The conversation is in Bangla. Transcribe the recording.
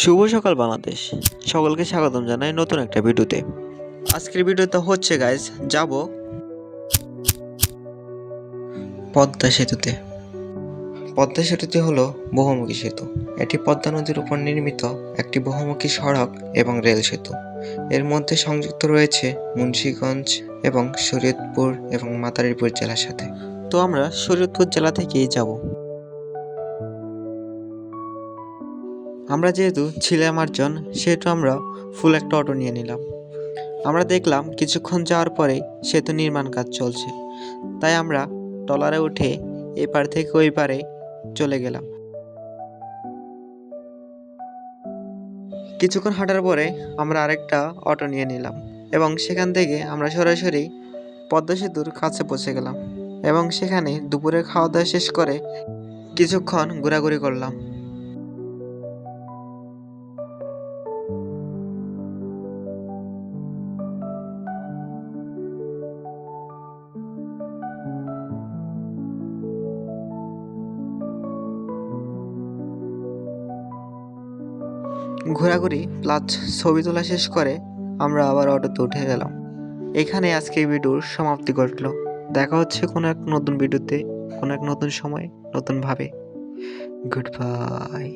শুভ সকাল বাংলাদেশ। সকলকে স্বাগতম জানাই নতুন একটা ভিডিওতে। আজকের ভিডিওতে হচ্ছে গাইজ যাব পদ্মা সেতুতে। পদ্মা সেতুটি হলো বহুমুখী সেতু। এটি পদ্মা নদীর উপর নির্মিত একটি বহুমুখী সড়ক এবং রেল সেতু। এর মধ্যে সংযুক্ত রয়েছে মুন্সিগঞ্জ এবং শরীয়তপুর এবং মাদারীপুর জেলার সাথে। তো আমরা শরীয়তপুর জেলা থেকেই যাব। আমরা যেহেতু ছিলাম 8 জন, সেহেতু আমরা ফুল একটা অটো নিয়ে নিলাম। আমরা দেখলাম কিছুক্ষণ যাওয়ার পরে সেতু নির্মাণ কাজ চলছে, তাই আমরা ট্রলারে উঠে এপার থেকে ওই পারে চলে গেলাম। কিছুক্ষণ হাঁটার পরে আমরা আরেকটা অটো নিয়ে নিলাম এবং সেখান থেকে আমরা সরাসরি পদ্মা সেতুর কাছে পৌঁছে গেলাম এবং সেখানে দুপুরে খাওয়া দাওয়া শেষ করে কিছুক্ষণ ঘোরাঘুরি করলাম। ঘোরাঘুরি প্লাস ছবি তোলা শেষ করে আমরা আবার অটোতে উঠে গেলাম। এখানে আজকে ভিডিওর সমাপ্তি ঘটলো। দেখা হচ্ছে কোনো এক নতুন ভিডিওতে, কোনো এক নতুন সময়, নতুনভাবে। Good bye.